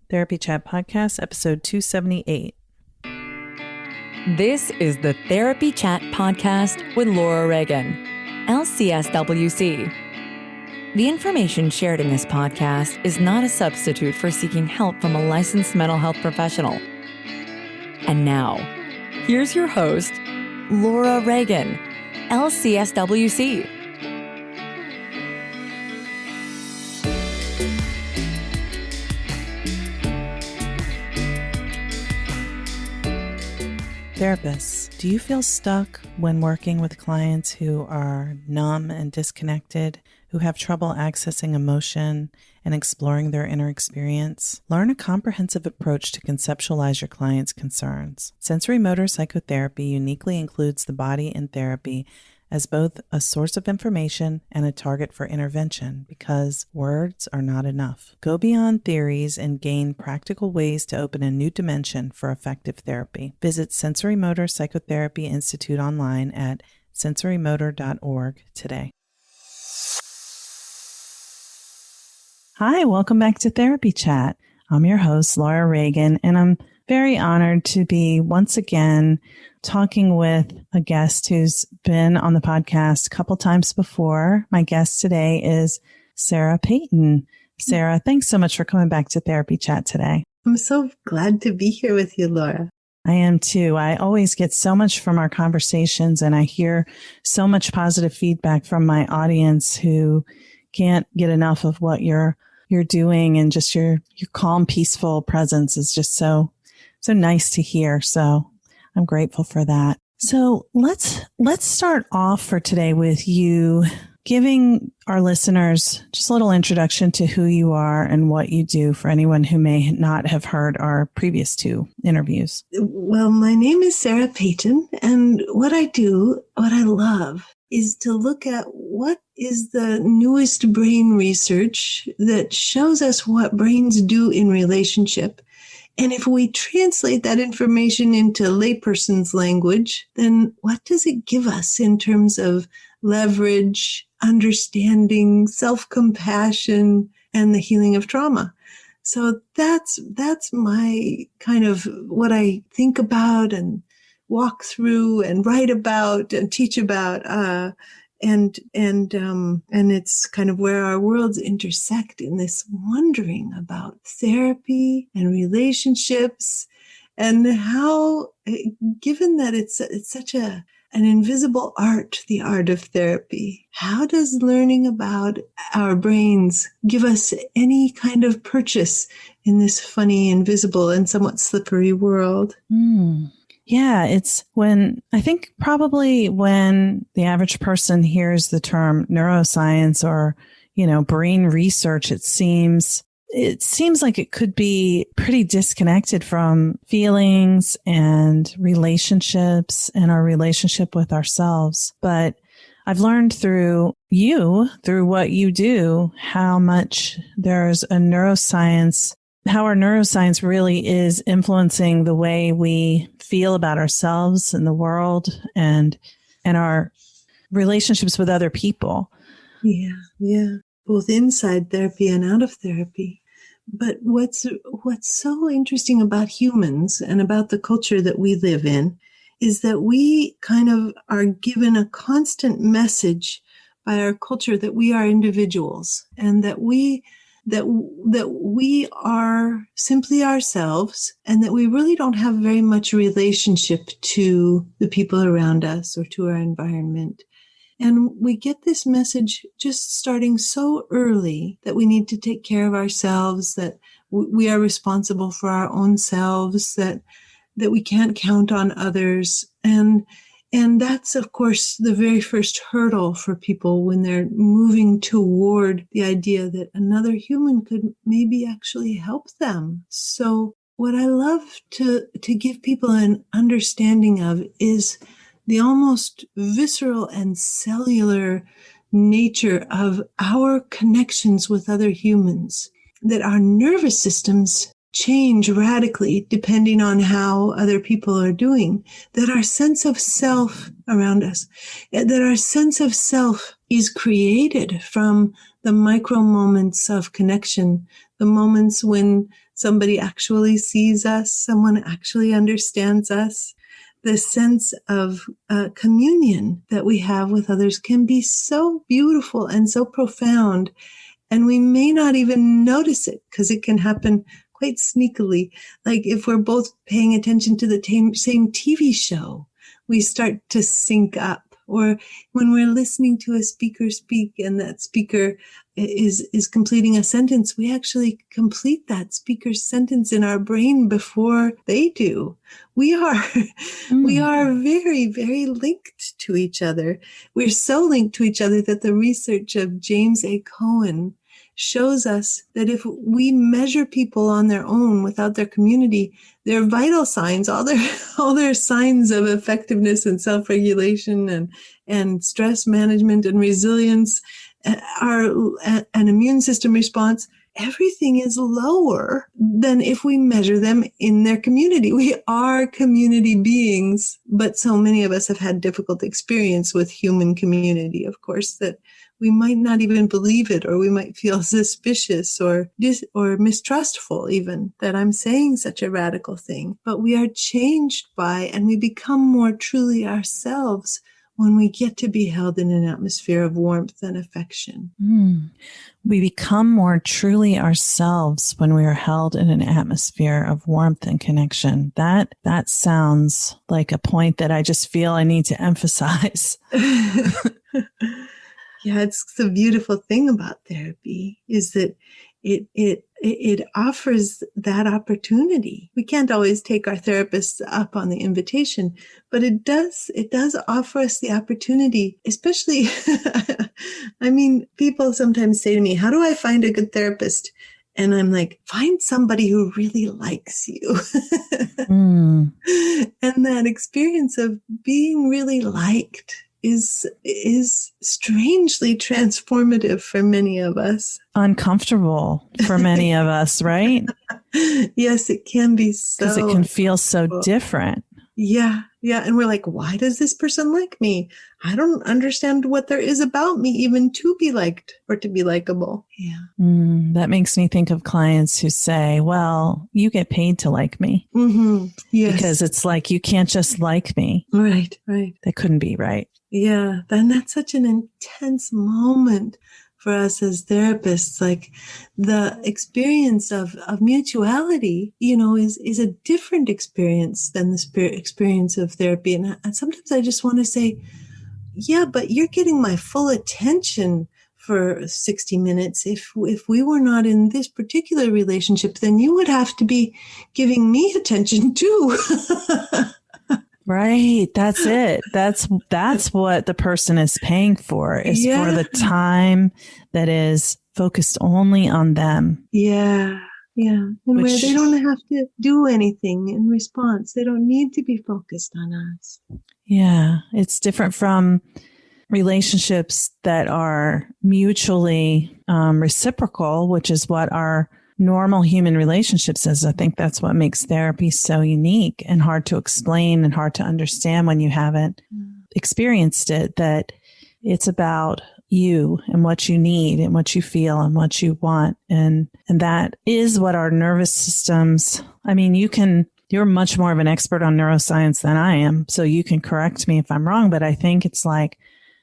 Therapy Chat Podcast, episode 278. This is the Therapy Chat Podcast with Laura Reagan, LCSW-C. The information shared in this podcast is not a substitute for seeking help from a licensed mental health professional. And now, here's your host, Laura Reagan, LCSW-C. Therapists, do you feel stuck when working with clients who are numb and disconnected, who have trouble accessing emotion and exploring their inner experience? Learn a comprehensive approach to conceptualize your client's concerns. Sensorimotor Psychotherapy uniquely includes the body in therapy as both a source of information and a target for intervention, because words are not enough. Go beyond theories and gain practical ways to open a new dimension for effective therapy. Visit Sensorimotor Psychotherapy Institute online at sensorimotor.org today. Hi, welcome back to Therapy Chat. I'm your host, Laura Reagan, and I'm very honored to be once again talking with a guest who's been on the podcast a couple times before. My guest today is Sarah Peyton. Sarah, thanks so much for coming back to Therapy Chat today. I'm so glad to be here with you, Laura. I am too. I always get so much from our conversations, and I hear so much positive feedback from my audience who can't get enough of what you're doing, and just your calm, peaceful presence is just so nice to hear. So I'm grateful for that. So let's start off for today with you giving our listeners just a little introduction to who you are and what you do for anyone who may not have heard our previous two interviews. Well, my name is Sarah Peyton, and what I do, what I love, is to look at what is the newest brain research that shows us what brains do in relationship. And if we translate that information into layperson's language, then what does it give us in terms of leverage, understanding, self-compassion, and the healing of trauma? So that's my kind of what I think about and walk through and write about and teach about. And it's kind of where our worlds intersect in this wondering about therapy and relationships, and how, given that it's such an invisible art, the art of therapy, how does learning about our brains give us any kind of purchase in this funny, invisible, and somewhat slippery world? Yeah, it's I think probably when the average person hears the term neuroscience or, brain research, it seems like it could be pretty disconnected from feelings and relationships and our relationship with ourselves. But I've learned through what you do, how much there's how our neuroscience really is influencing the way we feel about ourselves and the world and our relationships with other people. Yeah. Both inside therapy and out of therapy. But what's so interesting about humans and about the culture that we live in is that we kind of are given a constant message by our culture that we are individuals and that we are simply ourselves, and that we really don't have very much relationship to the people around us or to our environment. And we get this message just starting so early that we need to take care of ourselves, that we are responsible for our own selves, that we can't count on others. And that's, of course, the very first hurdle for people when they're moving toward the idea that another human could maybe actually help them. So what I love to give people an understanding of is the almost visceral and cellular nature of our connections with other humans, that our nervous systems change radically depending on how other people are doing, that our sense of self around us, that our sense of self is created from the micro moments of connection the moments when somebody actually sees us, someone actually understands us. The sense of communion that we have with others can be so beautiful and so profound. And we may not even notice it because it can happen quite sneakily. Like if we're both paying attention to the same TV show, we start to sync up. Or when we're listening to a speaker speak and that speaker is completing a sentence, we actually complete that speaker's sentence in our brain before they do. We are very, very linked to each other. We're so linked to each other that the research of James A. Cohen shows us that if we measure people on their own without their community, their vital signs, all their signs of effectiveness and self-regulation and stress management and resilience, an immune system response, everything is lower than if we measure them in their community. We are community beings, but so many of us have had difficult experience with human community, of course, that we might not even believe it, or we might feel suspicious or mistrustful even that I'm saying such a radical thing. But we are changed by, and we become more truly ourselves when we get to be held in an atmosphere of warmth and affection. We become more truly ourselves when we are held in an atmosphere of warmth and connection. That sounds like a point that I just feel I need to emphasize. Yeah, it's the beautiful thing about therapy is that it offers that opportunity. We can't always take our therapists up on the invitation, but it does offer us the opportunity, especially, I mean, people sometimes say to me, how do I find a good therapist? And I'm like, find somebody who really likes you. And that experience of being really liked is strangely transformative for many of us. Uncomfortable for many of us, right? Yes, it can be so. Because it can feel so different. Yeah. And we're like, why does this person like me? I don't understand what there is about me even to be liked or to be likable. Yeah. That makes me think of clients who say, well, you get paid to like me. Mm-hmm. Yes. Because it's like, you can't just like me. Right. That couldn't be right. Yeah. And that's such an intense moment for us as therapists. Like the experience of mutuality, is a different experience than the experience of therapy. And sometimes I just want to say, yeah, but you're getting my full attention for 60 minutes. If we were not in this particular relationship, then you would have to be giving me attention too. Right. That's it. That's what the person is paying for, is for the time that is focused only on them. Yeah. And where they don't have to do anything in response. They don't need to be focused on us. Yeah. It's different from relationships that are mutually reciprocal, which is what our normal human relationships is. I think that's what makes therapy so unique and hard to explain and hard to understand when you haven't experienced it, that it's about you and what you need and what you feel and what you want. And that is what our nervous systems, I mean, you're much more of an expert on neuroscience than I am, so you can correct me if I'm wrong, but I think it's like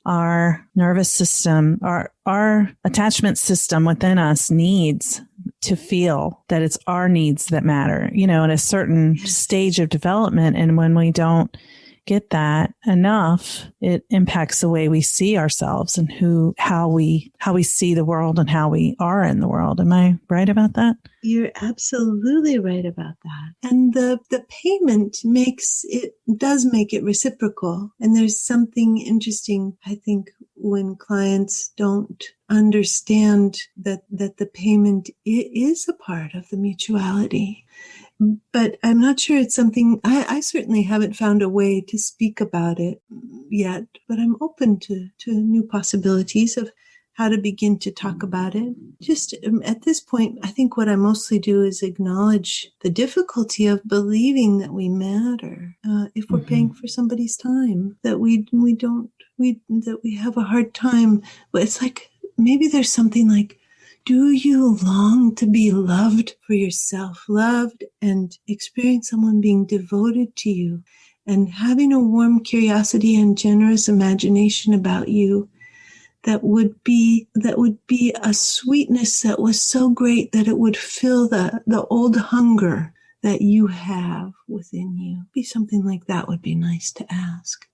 our nervous system, our attachment system within us needs to feel that it's our needs that matter, at a certain stage of development. And when we don't get that enough, it impacts the way we see ourselves and how we see the world and how we are in the world. Am I right about that? You're absolutely right about that. And the payment does make it reciprocal. And there's something interesting, I think, when clients don't understand that the payment is a part of the mutuality. But I'm not sure it's something, I certainly haven't found a way to speak about it yet, but I'm open to new possibilities of how to begin to talk about it. Just at this point, I think what I mostly do is acknowledge the difficulty of believing that we matter if we're paying for somebody's time, that we have a hard time. But it's like, maybe there's something like, Do you long to be loved for yourself, loved and experience someone being devoted to you and having a warm curiosity and generous imagination about you that would be a sweetness that was so great that it would fill the old hunger that you have within you? Be something like that would be nice to ask.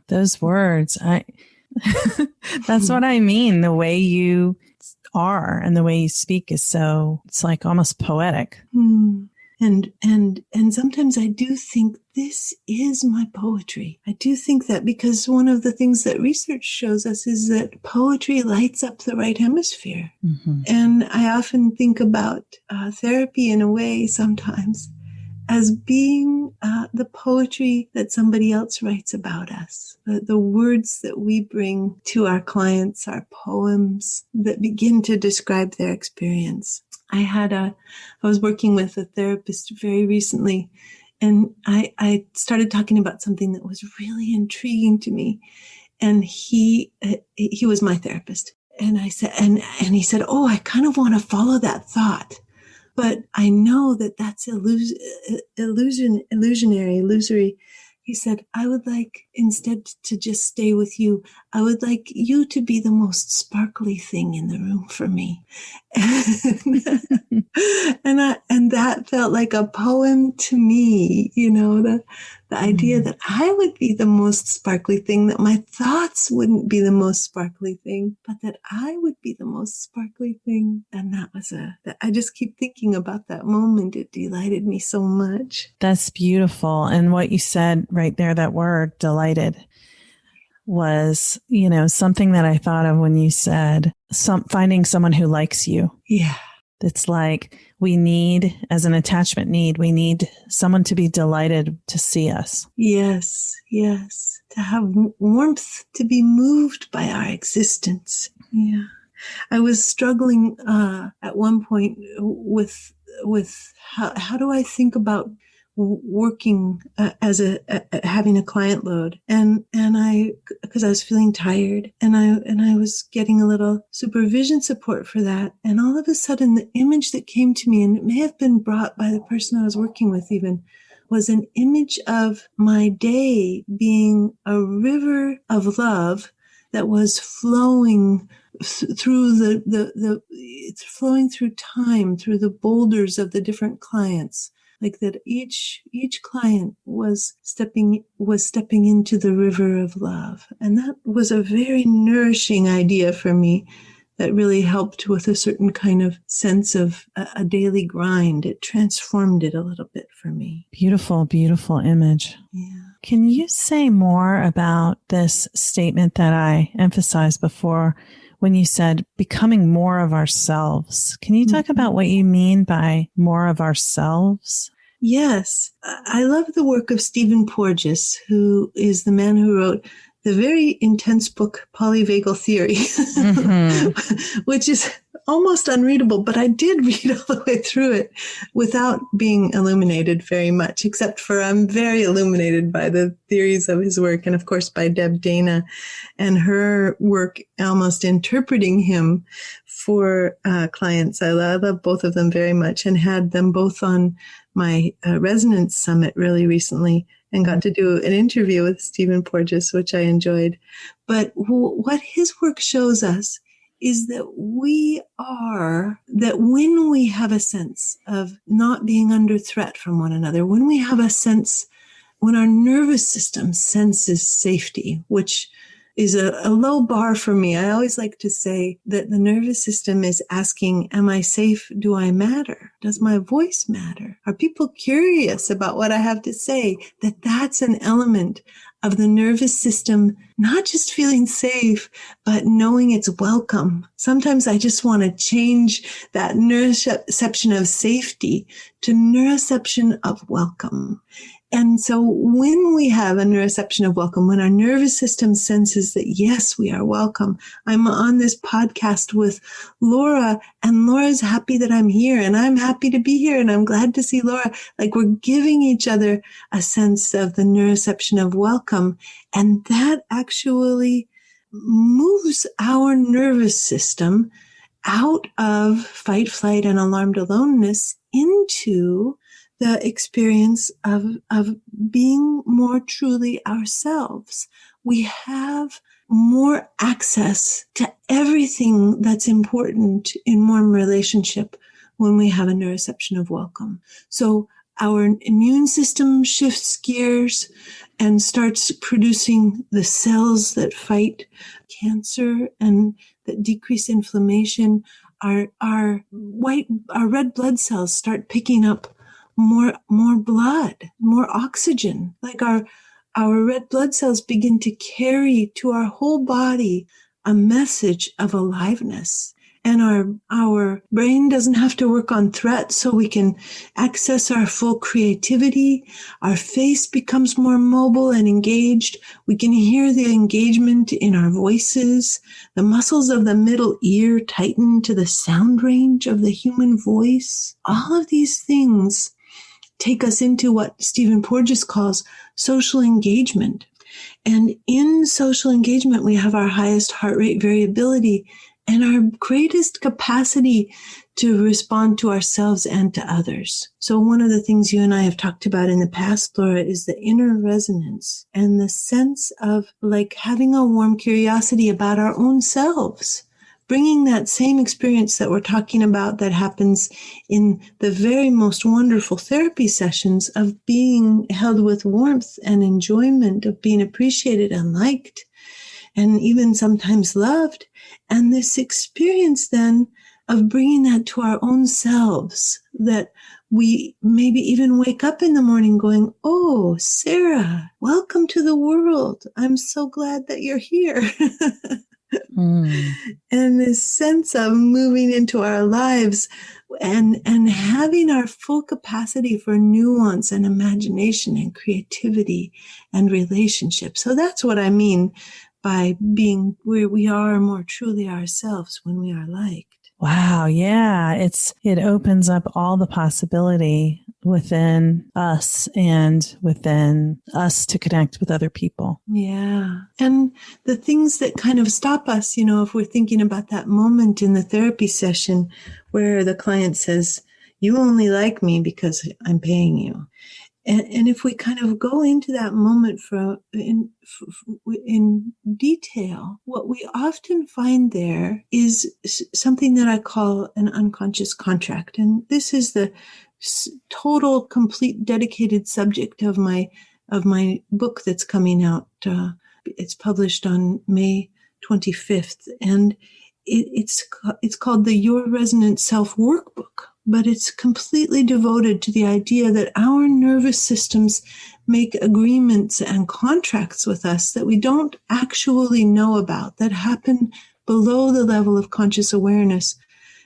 Those words, that's what I mean. The way you are and the way you speak is so, it's like almost poetic. And sometimes I do think this is my poetry. I do think that because one of the things that research shows us is that poetry lights up the right hemisphere. Mm-hmm. And I often think about therapy in a way sometimes as being the poetry that somebody else writes about us. The words that we bring to our clients are poems that begin to describe their experience. I was working with a therapist very recently, and I started talking about something that was really intriguing to me. And he was my therapist. And I said, and he said, oh, I kind of want to follow that thought, but I know that that's illusory. He said, I would like instead to just stay with you. I would like you to be the most sparkly thing in the room for me. And that felt like a poem to me, the idea that I would be the most sparkly thing, that my thoughts wouldn't be the most sparkly thing, but that I would be the most sparkly thing. And that was I just keep thinking about that moment. It delighted me so much. That's beautiful. And what you said right there, that word delighted, was, something that I thought of when you said finding someone who likes you. Yeah. It's like we need, as an attachment need, we need someone to be delighted to see us. Yes. To have warmth, to be moved by our existence. Yeah. I was struggling at one point with how do I think about working as having a client load, and because I was feeling tired, and I was getting a little supervision support for that, and all of a sudden the image that came to me, and it may have been brought by the person I was working with even, was an image of my day being a river of love that was flowing through it's flowing through time, through the boulders of the different clients. Like that each client was stepping into the river of love. And that was a very nourishing idea for me that really helped with a certain kind of sense of a daily grind. It transformed it a little bit for me. Beautiful, beautiful image. Yeah. Can you say more about this statement that I emphasized before when you said becoming more of ourselves? Can you talk about what you mean by more of ourselves? Yes. I love the work of Stephen Porges, who is the man who wrote the very intense book, Polyvagal Theory, which is almost unreadable, but I did read all the way through it without being illuminated very much, except for I'm very illuminated by the theories of his work, and of course by Deb Dana and her work almost interpreting him for clients. I love both of them very much, and had them both on my Resonance Summit really recently, and got to do an interview with Stephen Porges, which I enjoyed. But what his work shows us is that that when we have a sense of not being under threat from one another, when we have a sense, when our nervous system senses safety, which is a low bar for me. I always like to say that the nervous system is asking, am I safe? Do I matter? Does my voice matter? Are people curious about what I have to say? That's an element of the nervous system, not just feeling safe, but knowing it's welcome. Sometimes I just want to change that neuroception of safety to neuroception of welcome. And so when we have a neuroception of welcome, when our nervous system senses that, yes, we are welcome. I'm on this podcast with Laura, and Laura's happy that I'm here, and I'm happy to be here, and I'm glad to see Laura. Like, we're giving each other a sense of the neuroception of welcome. And that actually moves our nervous system out of fight, flight, and alarmed aloneness into the experience of being more truly ourselves. We have more access to everything that's important in warm relationship when we have a neuroception of welcome. So our immune system shifts gears and starts producing the cells that fight cancer and that decrease inflammation. Our red blood cells start picking up more blood, more oxygen. Like our red blood cells begin to carry to our whole body a message of aliveness. And our brain doesn't have to work on threat, so we can access our full creativity. Our face becomes more mobile and engaged. We can hear the engagement in our voices. The muscles of the middle ear tighten to the sound range of the human voice. All of these things take us into what Stephen Porges calls social engagement. And in social engagement, we have our highest heart rate variability and our greatest capacity to respond to ourselves and to others. So one of the things you and I have talked about in the past, Laura, is the inner resonance and the sense of like having a warm curiosity about our own selves, bringing that same experience that we're talking about that happens in the very most wonderful therapy sessions of being held with warmth and enjoyment, of being appreciated and liked, and even sometimes loved. And this experience then of bringing that to our own selves, that we maybe even wake up in the morning going, oh, Sarah, welcome to the world. I'm so glad that you're here. And this sense of moving into our lives and having our full capacity for nuance and imagination and creativity and relationship. So that's what I mean by being where we are more truly ourselves when we are liked. Wow. Yeah. It opens up all the possibility within us and within us to connect with other people. Yeah. And the things that kind of stop us, if we're thinking about that moment in the therapy session where the client says, you only like me because I'm paying you. And if we kind of go into that moment in detail, what we often find there is something that I call an unconscious contract. And this is the total, complete, dedicated subject of my book that's coming out. It's published on May 25th, and it's called the Your Resonant Self Workbook. But it's completely devoted to the idea that our nervous systems make agreements and contracts with us that we don't actually know about, that happen below the level of conscious awareness,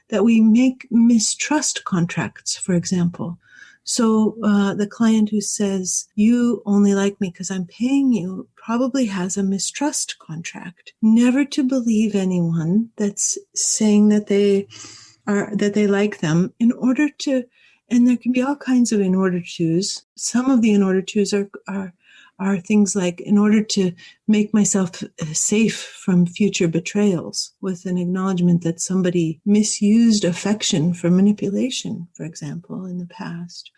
that we make mistrust contracts, for example. So the client who says, you only like me because I'm paying you, probably has a mistrust contract, never to believe anyone that's saying that they like them, in order to, and there can be all kinds of in order tos. Some of the in order tos are things like, in order to make myself safe from future betrayals, with an acknowledgement that somebody misused affection for manipulation, for example, in the past.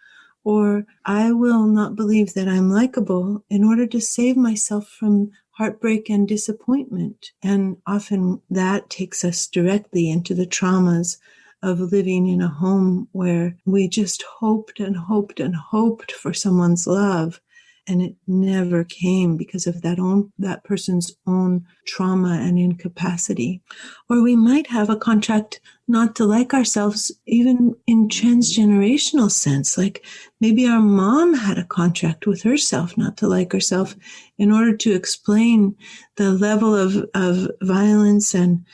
Or I will not believe that I'm likable in order to save myself from heartbreak and disappointment. And often that takes us directly into the traumas of living in a home where we just hoped and hoped and hoped for someone's love, and it never came because of that person's own trauma and incapacity. Or we might have a contract not to like ourselves, even in transgenerational sense. Like maybe our mom had a contract with herself not to like herself in order to explain the level of violence and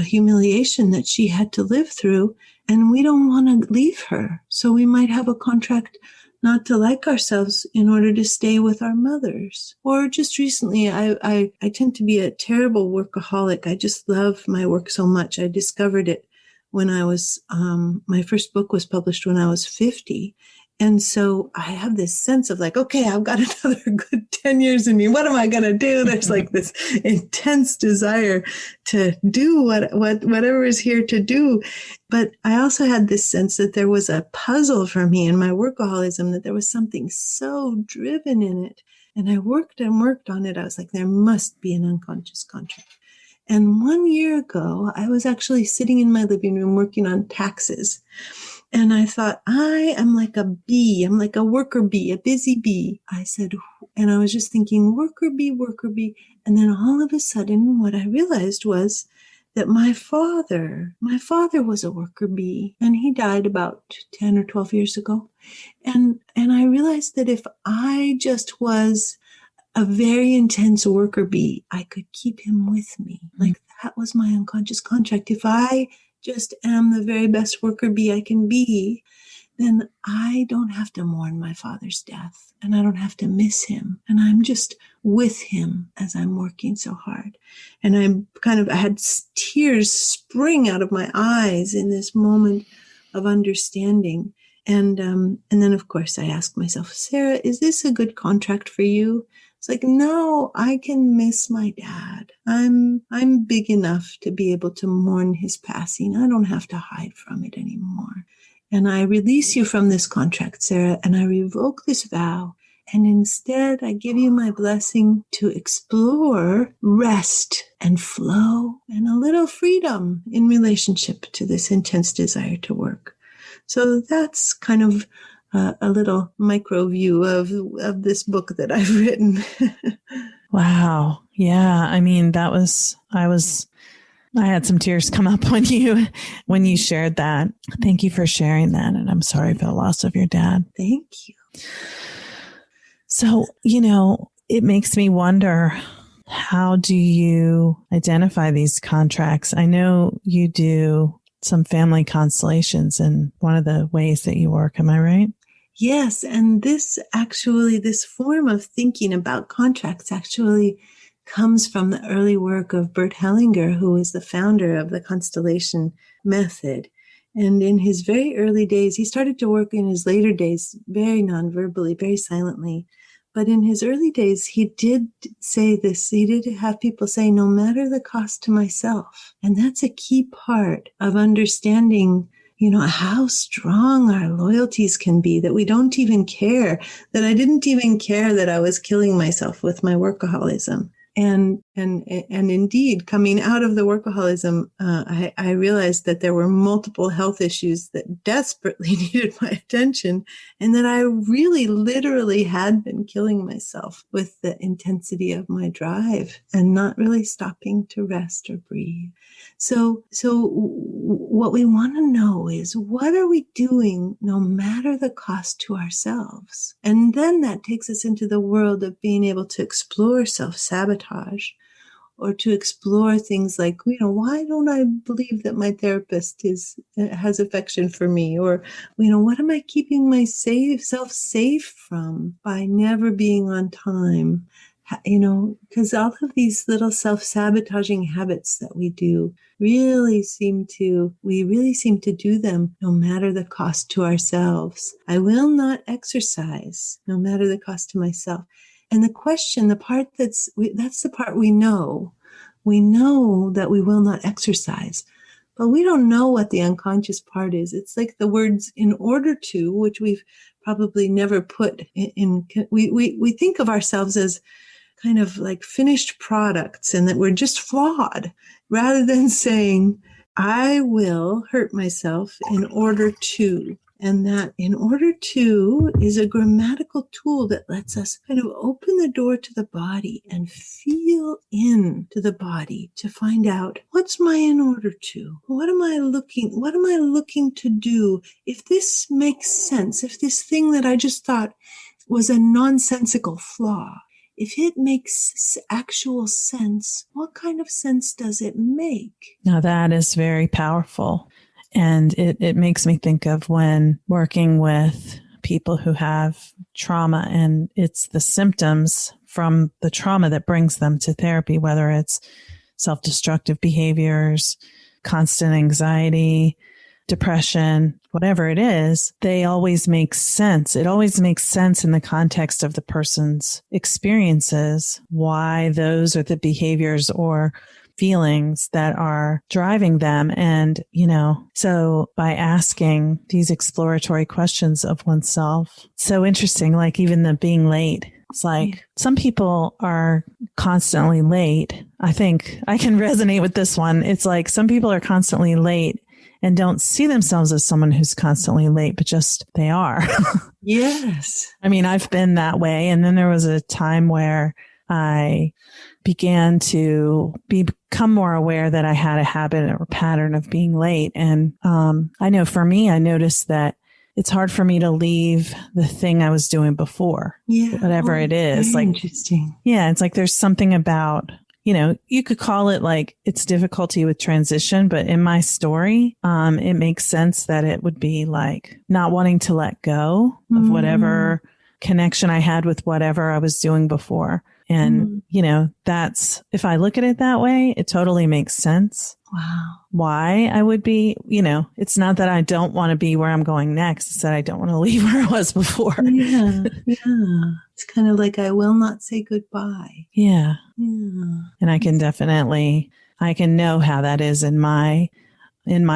humiliation that she had to live through. And we don't want to leave her. So we might have a contract not to like ourselves in order to stay with our mothers. Or just recently, I tend to be a terrible workaholic. I just love my work so much. I discovered it when I was, my first book was published when I was 50. And so I have this sense of like, okay, I've got another good 10 years in me. What am I going to do? There's like this intense desire to do whatever is here to do. But I also had this sense that there was a puzzle for me in my workaholism, that there was something so driven in it. And I worked and worked on it. I was like, there must be an unconscious contract. And 1 year ago, I was actually sitting in my living room working on taxes. And I thought, I am like a bee. I'm like a worker bee, a busy bee. I said, and I was just thinking, worker bee, worker bee. And then all of a sudden, what I realized was that my father was a worker bee, and he died about 10 or 12 years ago. And I realized that if I just was a very intense worker bee, I could keep him with me. Like that was my unconscious contract. If I just am the very best worker bee I can be, then I don't have to mourn my father's death, and I don't have to miss him. And I'm just with him as I'm working so hard. And I had tears spring out of my eyes in this moment of understanding. And then of course I asked myself, Sarah, is this a good contract for you? It's like, no, I can miss my dad. I'm big enough to be able to mourn his passing. I don't have to hide from it anymore. And I release you from this contract, Sarah, and I revoke this vow. And instead, I give you my blessing to explore rest and flow and a little freedom in relationship to this intense desire to work. So that's kind of a little micro view of this book that I've written. Wow. Yeah. I mean, I had some tears come up when you shared that. Thank you for sharing that. And I'm sorry for the loss of your dad. Thank you. So, it makes me wonder, how do you identify these contracts? I know you do some family constellations in one of the ways that you work. Am I right? Yes. And this form of thinking about contracts actually comes from the early work of Bert Hellinger, who is the founder of the constellation method. And in his very early days, he started to work in his later days very non-verbally, very silently. But in his early days, he did say this. He did have people say, no matter the cost to myself. And that's a key part of understanding, how strong our loyalties can be, that we don't even care, that I didn't even care that I was killing myself with my workaholism. And indeed, coming out of the workaholism, I realized that there were multiple health issues that desperately needed my attention, and that I really literally had been killing myself with the intensity of my drive and not really stopping to rest or breathe. So what we want to know is, what are we doing no matter the cost to ourselves? And then that takes us into the world of being able to explore self-sabotage, or to explore things like, why don't I believe that my therapist has affection for me? Or, what am I keeping myself safe from by never being on time? Because all of these little self-sabotaging habits that we do really seem to do them no matter the cost to ourselves. I will not exercise no matter the cost to myself. And the question, the part that's the part we know. We know that we will not exercise, but we don't know what the unconscious part is. It's like the words "in order to," which we've probably never put in. We think of ourselves as kind of like finished products, and that we're just flawed, rather than saying, I will hurt myself in order to. And that "in order to" is a grammatical tool that lets us kind of open the door to the body and feel into the body to find out, what's my in order to? What am I looking to do? If this makes sense, if this thing that I just thought was a nonsensical flaw, if it makes actual sense, what kind of sense does it make? Now that is very powerful. And it makes me think of when working with people who have trauma, and it's the symptoms from the trauma that brings them to therapy, whether it's self-destructive behaviors, constant anxiety, depression, whatever it is, they always make sense. It always makes sense in the context of the person's experiences, why those are the behaviors or feelings that are driving them. And, so by asking these exploratory questions of oneself, so interesting, like even the being late. It's like some people are constantly late. I think I can resonate with this one. It's like some people are constantly late and don't see themselves as someone who's constantly late, but just they are. Yes. I mean, I've been that way. And then there was a time where I began to become more aware that I had a habit or pattern of being late. And I know for me, I noticed that it's hard for me to leave the thing I was doing before, whatever it is. Very like, interesting. Yeah, it's like there's something about, you could call it like it's difficulty with transition, but in my story, it makes sense that it would be like not wanting to let go of whatever connection I had with whatever I was doing before. And, that's, if I look at it that way, it totally makes sense. Wow. Why I would be, it's not that I don't want to be where I'm going next. It's that I don't want to leave where I was before. Yeah. It's kind of like I will not say goodbye. Yeah. And I can know how that is in my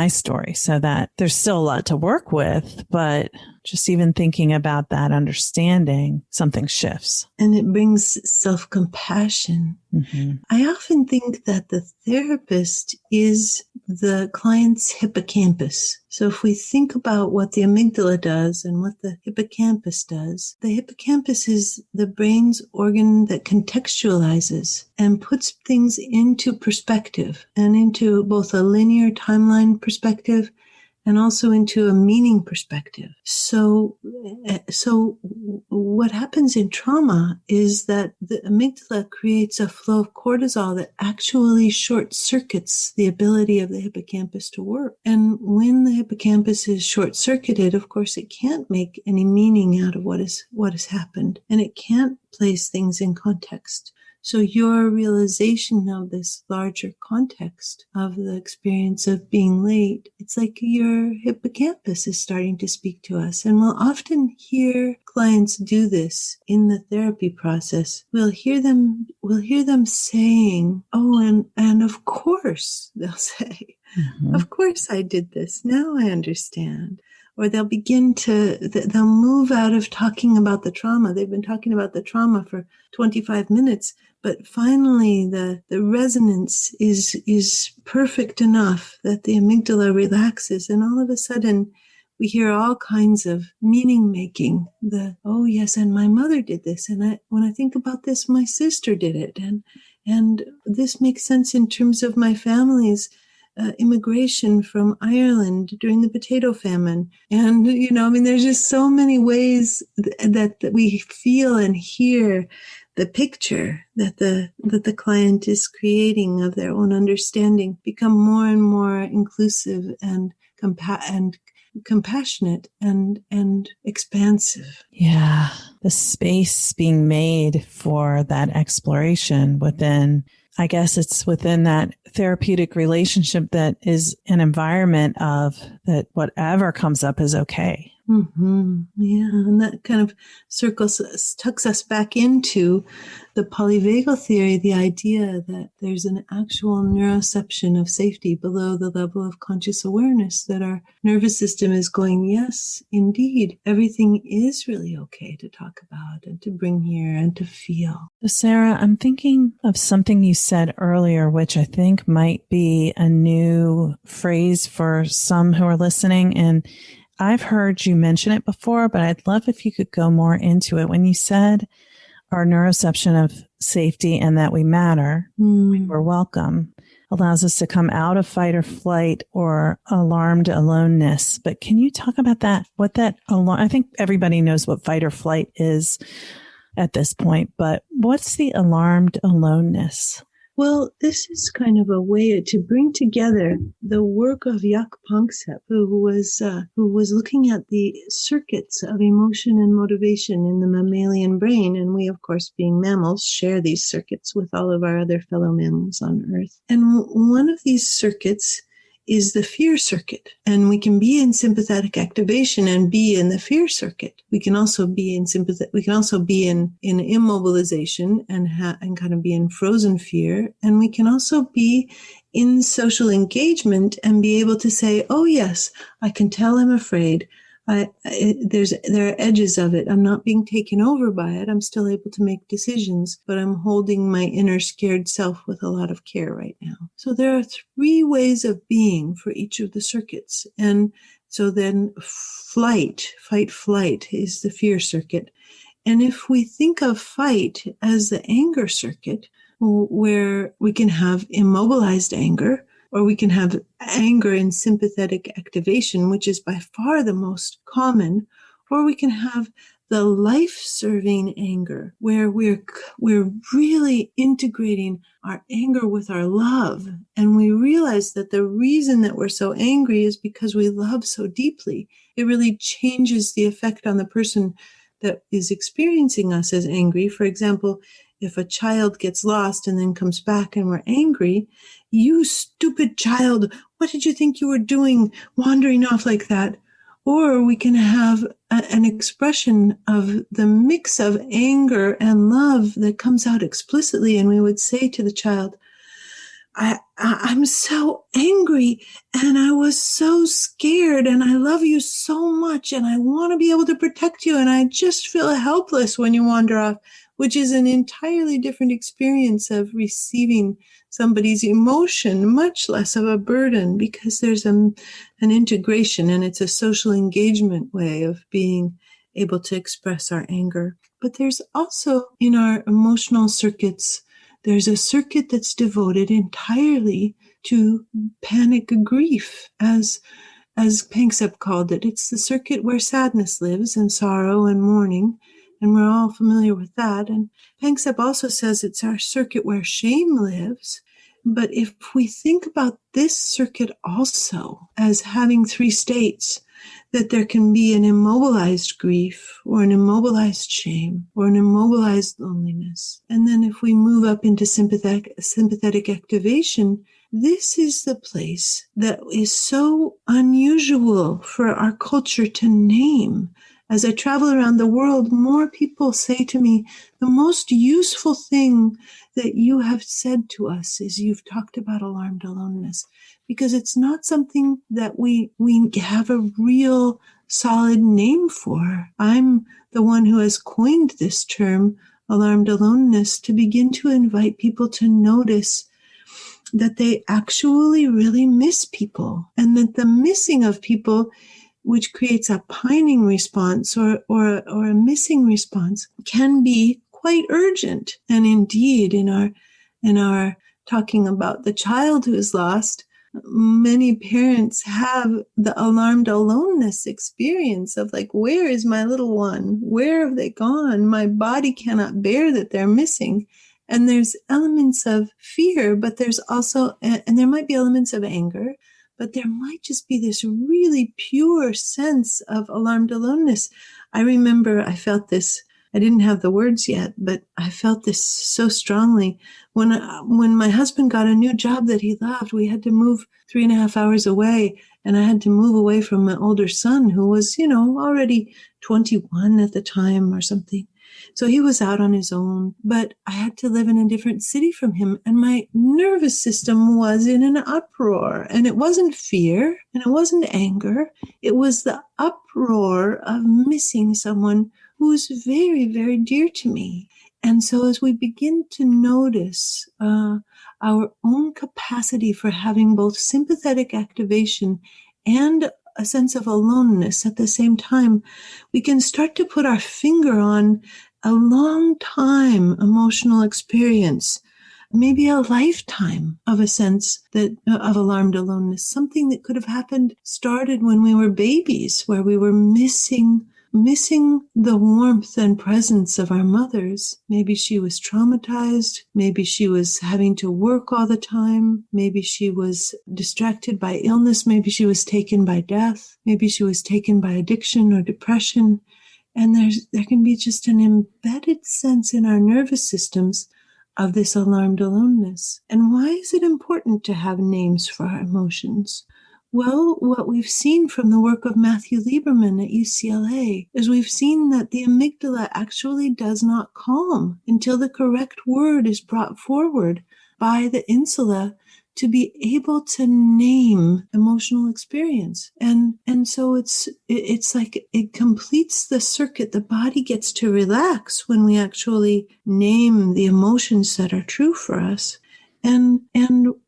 story, so that there's still a lot to work with, but just even thinking about that understanding, something shifts. And it brings self-compassion. Mm-hmm. I often think that the therapist is the client's hippocampus. So if we think about what the amygdala does and what the hippocampus does, the hippocampus is the brain's organ that contextualizes and puts things into perspective, and into both a linear timeline perspective and also into a meaning perspective. So what happens in trauma is that the amygdala creates a flow of cortisol that actually short circuits the ability of the hippocampus to work. And when the hippocampus is short circuited, of course, it can't make any meaning out of what has happened, and it can't place things in context. So your realization of this larger context of the experience of being late, it's like your hippocampus is starting to speak to us. And we'll often hear clients do this in the therapy process. We'll hear them saying, oh, and of course, they'll say, of course I did this. Now I understand. Or they'll move out of talking about the trauma. They've been talking about the trauma for 25 minutes, but finally the resonance is perfect enough that the amygdala relaxes, and all of a sudden we hear all kinds of meaning making. Oh yes, and my mother did this, and when I think about this, my sister did it, and this makes sense in terms of my family's immigration from Ireland during the potato famine. And, there's just so many ways that we feel and hear the picture that the client is creating of their own understanding become more and more inclusive and compassionate and expansive. Yeah. The space being made for that exploration within, I guess it's within that therapeutic relationship that is an environment of that whatever comes up is okay. Mm-hmm. Yeah, and that kind of tucks us back into the polyvagal theory, the idea that there's an actual neuroception of safety below the level of conscious awareness, that our nervous system is going, yes, indeed, everything is really okay to talk about and to bring here and to feel. So Sarah, I'm thinking of something you said earlier, which I think might be a new phrase for some who are listening, and I've heard you mention it before, but I'd love if you could go more into it. When you said our neuroception of safety and that we matter, we're welcome, allows us to come out of fight or flight or alarmed aloneness. But can you talk about that? What that alarm? I think everybody knows what fight or flight is at this point, but what's the alarmed aloneness? Well, this is kind of a way to bring together the work of Jaak Panksepp, who was looking at the circuits of emotion and motivation in the mammalian brain. And we, of course, being mammals, share these circuits with all of our other fellow mammals on Earth. And one of these circuits is the fear circuit. And we can be in sympathetic activation and be in the fear circuit. We can also be in we can also be in immobilization and kind of be in frozen fear. And we can also be in social engagement and be able to say, oh yes, I can tell I'm afraid. There are edges of it. I'm not being taken over by it. I'm still able to make decisions, but I'm holding my inner scared self with a lot of care right now. So there are 3 ways of being for each of the circuits. And so then fight, flight is the fear circuit. And if we think of fight as the anger circuit, where we can have immobilized anger, or we can have anger in sympathetic activation, which is by far the most common, or we can have the life-serving anger, where we're really integrating our anger with our love. And we realize that the reason that we're so angry is because we love so deeply. It really changes the effect on the person that is experiencing us as angry. For example, if a child gets lost and then comes back and we're angry, you stupid child, what did you think you were doing wandering off like that? Or we can have an expression of the mix of anger and love that comes out explicitly. And we would say to the child, I'm so angry and I was so scared and I love you so much and I want to be able to protect you and I just feel helpless when you wander off, which is an entirely different experience of receiving somebody's emotion, much less of a burden, because there's an integration and it's a social engagement way of being able to express our anger. But there's also in our emotional circuits, there's a circuit that's devoted entirely to panic grief, as Panksepp called it. It's the circuit where sadness lives and sorrow and mourning, and we're all familiar with that. And Panksepp also says it's our circuit where shame lives. But if we think about this circuit also as having 3 states, that there can be an immobilized grief or an immobilized shame or an immobilized loneliness. And then if we move up into sympathetic activation, this is the place that is so unusual for our culture to name. As I travel around the world, more people say to me, the most useful thing that you have said to us is you've talked about alarmed aloneness, because it's not something that we have a real solid name for. I'm the one who has coined this term, alarmed aloneness, to begin to invite people to notice that they actually really miss people, and that the missing of people, which creates a pining response or a missing response, can be quite urgent. And indeed, in our talking about the child who is lost, many parents have the alarmed aloneness experience of like, where is my little one? Where have they gone? My body cannot bear that they're missing. And there's elements of fear, but there's also, and there might be elements of anger, but there might just be this really pure sense of alarmed aloneness. I remember I felt this, I didn't have the words yet, but I felt this so strongly. When my husband got a new job that he loved, we had to move 3.5 hours away, and I had to move away from my older son, who was, already 21 at the time or something. So he was out on his own, but I had to live in a different city from him, and my nervous system was in an uproar. And it wasn't fear, and it wasn't anger. It was the uproar of missing someone who's very, very dear to me. And so as we begin to notice our own capacity for having both sympathetic activation and a sense of aloneness at the same time, we can start to put our finger on a long time emotional experience, maybe a lifetime of a sense of alarmed aloneness, something that could have started when we were babies, where we were missing the warmth and presence of our mothers. Maybe she was traumatized. Maybe she was having to work all the time. Maybe she was distracted by illness. Maybe she was taken by death. Maybe she was taken by addiction or depression. And there can be just an embedded sense in our nervous systems of this alarmed aloneness. And why is it important to have names for our emotions? Well, what we've seen from the work of Matthew Lieberman at UCLA is we've seen that the amygdala actually does not calm until the correct word is brought forward by the insula to be able to name emotional experience. And so it's like it completes the circuit. The body gets to relax when we actually name the emotions that are true for us. And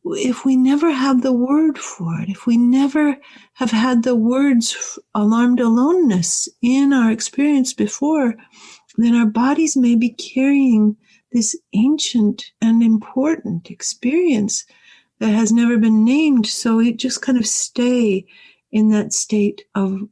if we never have the word for it, if we never have had the words alarmed aloneness in our experience before, then our bodies may be carrying this ancient and important experience that has never been named. So we just kind of stay in that state of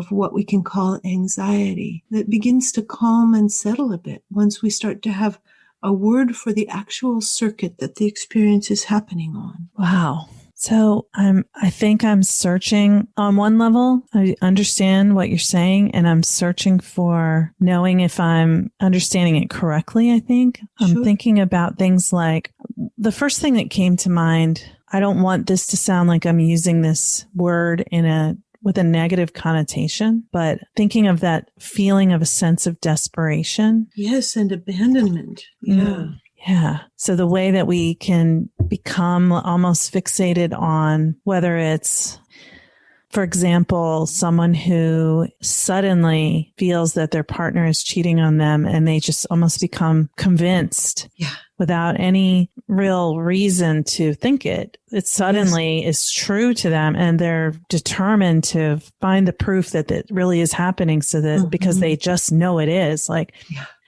what we can call anxiety that begins to calm and settle a bit once we start to have a word for the actual circuit that the experience is happening on. Wow. So I think I'm searching on one level. I understand what you're saying, and I'm searching for knowing if I'm understanding it correctly. I think I'm thinking about things like the first thing that came to mind. I don't want this to sound like I'm using this word with a negative connotation, but thinking of that feeling of a sense of desperation. Yes, and abandonment. Yeah. Yeah. So the way that we can become almost fixated on whether it's, for example, someone who suddenly feels that their partner is cheating on them and they just almost become convinced without any real reason to think it. It suddenly is true to them and they're determined to find the proof that it really is happening so that because they just know it is.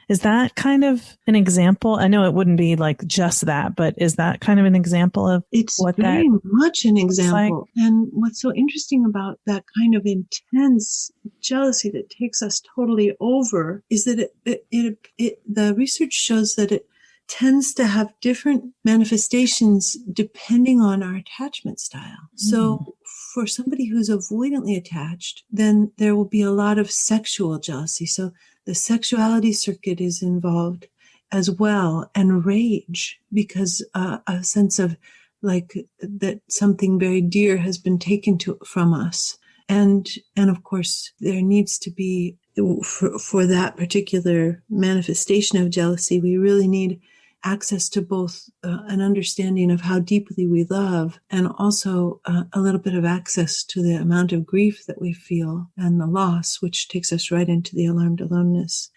Is that kind of an example? I know it wouldn't be like just that, but is that kind of an example of what that? It's very much an example. Like? And what's so interesting about that kind of intense jealousy that takes us totally over is that the research shows that it tends to have different manifestations depending on our attachment style. So for somebody who's avoidantly attached, then there will be a lot of sexual jealousy. So the sexuality circuit is involved as well, and rage, because a sense of like that something very dear has been taken from us. And of course, there needs to be, for that particular manifestation of jealousy, we really need access to both an understanding of how deeply we love and also a little bit of access to the amount of grief that we feel and the loss, which takes us right into the alarmed aloneness.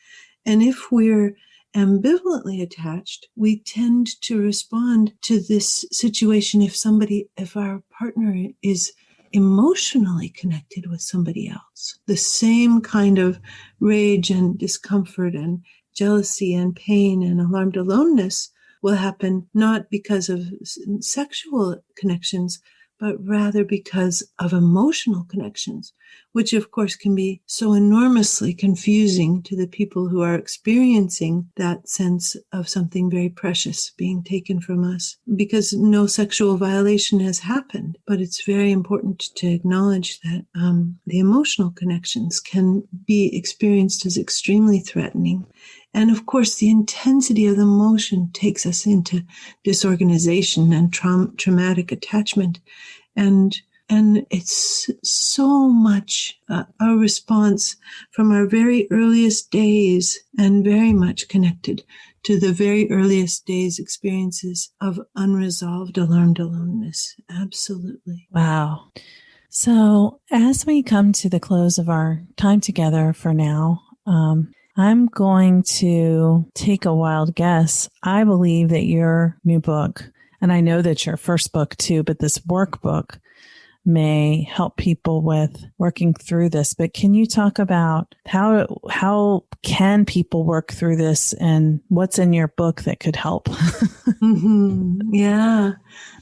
And if we're ambivalently attached, we tend to respond to this situation if our partner is emotionally connected with somebody else. The same kind of rage and discomfort and jealousy and pain and alarmed aloneness will happen not because of sexual connections, but rather because of emotional connections, which of course can be so enormously confusing to the people who are experiencing that sense of something very precious being taken from us, because no sexual violation has happened. But it's very important to acknowledge that the emotional connections can be experienced as extremely threatening. And of course, the intensity of the emotion takes us into disorganization and traumatic attachment. And it's so much a response from our very earliest days and very much connected to the very earliest days' experiences of unresolved alarmed aloneness. Absolutely. Wow. So as we come to the close of our time together for now, I'm going to take a wild guess. I believe that your new book, and I know that your first book too, but this workbook may help people with working through this. But can you talk about how can people work through this and what's in your book that could help? Yeah.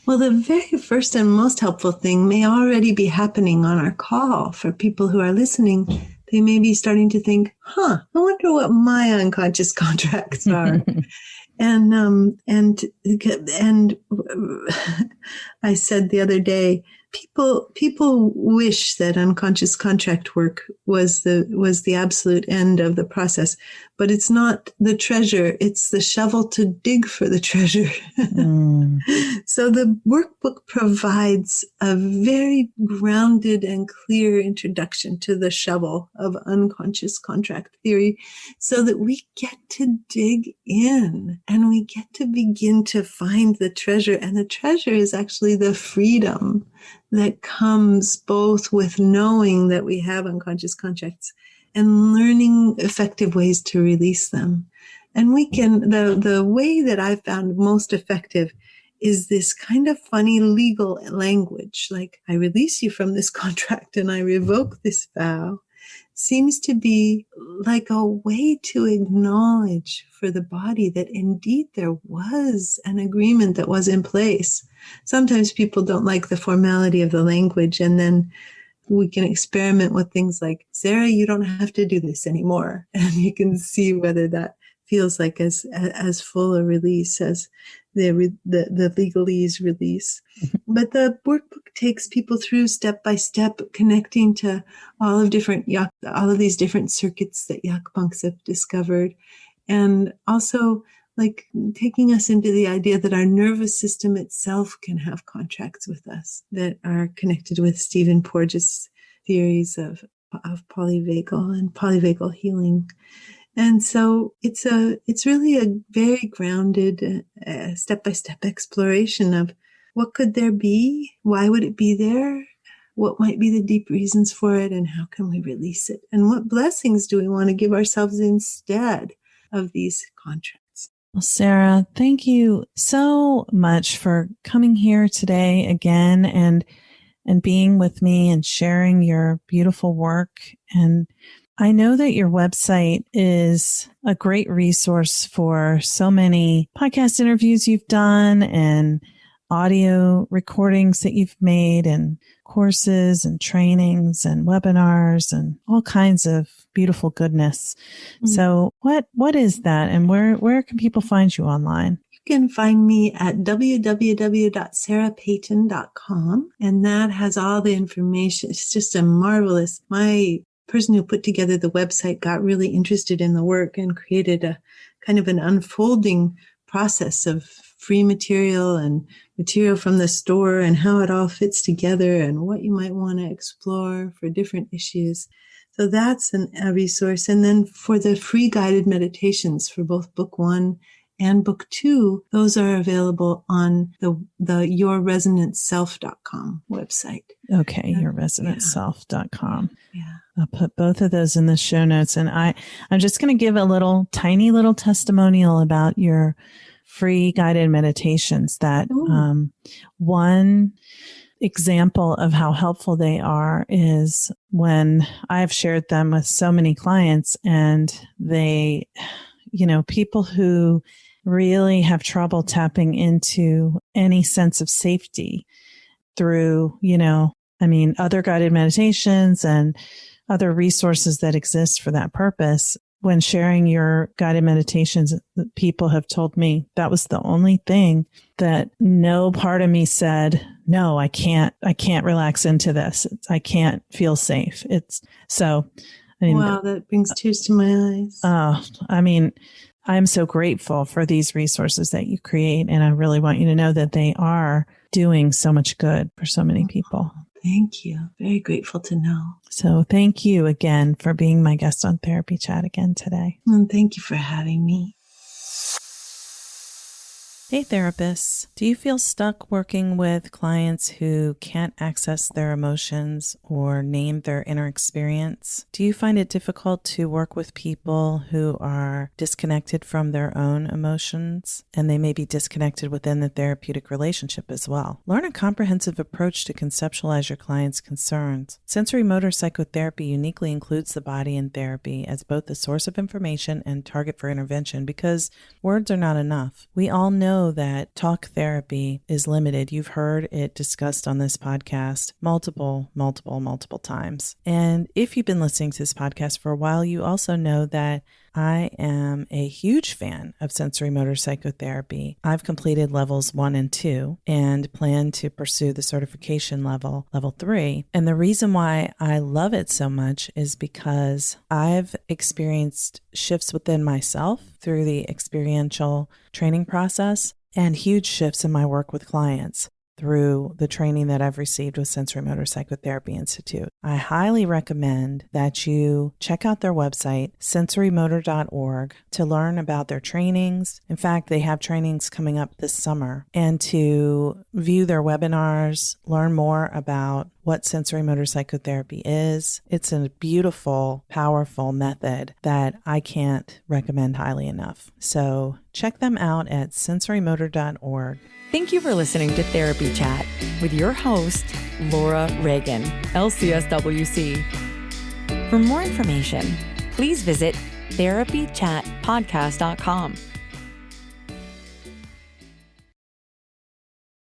Well, the very first and most helpful thing may already be happening on our call for people who are listening. They may be starting to think, I wonder what my unconscious contracts are. And I said the other day People wish that unconscious contract work was the absolute end of the process, but it's not the treasure. It's the shovel to dig for the treasure. So the workbook provides a very grounded and clear introduction to the shovel of unconscious contract theory, so that we get to dig in and we get to begin to find the treasure. And the treasure is actually the freedom that comes both with knowing that we have unconscious contracts and learning effective ways to release them. And we can, the way that I've found most effective is this kind of funny legal language, like I release you from this contract and I revoke this vow, seems to be like a way to acknowledge for the body that indeed there was an agreement that was in place. Sometimes people don't like the formality of the language, and then we can experiment with things like, Sarah, you don't have to do this anymore. And you can see whether that feels like as full a release as the legalese release. But the workbook takes people through step by step, connecting to all of these different circuits that yak monks have discovered, and also like taking us into the idea that our nervous system itself can have contracts with us that are connected with Stephen Porges' theories of polyvagal and polyvagal healing. And so it's really a very grounded step-by-step exploration of what could there be? Why would it be there? What might be the deep reasons for it? And how can we release it? And what blessings do we want to give ourselves instead of these contracts? Well, Sarah, thank you so much for coming here today again and being with me and sharing your beautiful work. And I know that your website is a great resource for so many podcast interviews you've done and audio recordings that you've made and courses and trainings and webinars and all kinds of beautiful goodness. Mm-hmm. So what is that, and where can people find you online? You can find me at www.sarahpeyton.com, and that has all the information. It's just a marvelous, my person who put together the website got really interested in the work and created a kind of an unfolding process of free material and material from the store and how it all fits together and what you might want to explore for different issues. So that's a resource. And then for the free guided meditations for both book 1 and book 2, those are available on the yourresonantself.com website. Okay, yourresonantself.com. Yeah. I'll put both of those in the show notes. And I'm just going to give a tiny little testimonial about your free guided meditations. That one example of how helpful they are is when I've shared them with so many clients, and they, people who really have trouble tapping into any sense of safety through, other guided meditations and other resources that exist for that purpose. When sharing your guided meditations, people have told me that was the only thing that no part of me said, no, I can't relax into this. I can't feel safe. Wow, that brings tears to my eyes. I'm so grateful for these resources that you create. And I really want you to know that they are doing so much good for so many people. Thank you. Very grateful to know. So thank you again for being my guest on Therapy Chat again today. And thank you for having me. Hey therapists, do you feel stuck working with clients who can't access their emotions or name their inner experience? Do you find it difficult to work with people who are disconnected from their own emotions, and they may be disconnected within the therapeutic relationship as well? Learn a comprehensive approach to conceptualize your client's concerns. Sensorimotor Psychotherapy uniquely includes the body in therapy as both the source of information and target for intervention, because words are not enough. We all know that talk therapy is limited. You've heard it discussed on this podcast multiple times. And if you've been listening to this podcast for a while, you also know that I am a huge fan of sensorimotor psychotherapy. I've completed levels 1 and 2 and plan to pursue the certification level 3. And the reason why I love it so much is because I've experienced shifts within myself through the experiential training process and huge shifts in my work with clients through the training that I've received with Sensorimotor Psychotherapy Institute. I highly recommend that you check out their website, sensorimotor.org, to learn about their trainings. In fact, they have trainings coming up this summer, and to view their webinars, learn more about what sensorimotor psychotherapy is. It's a beautiful, powerful method that I can't recommend highly enough. So check them out at sensorimotor.org. Thank you for listening to Therapy Chat with your host, Laura Reagan, LCSW-C. For more information, please visit therapychatpodcast.com.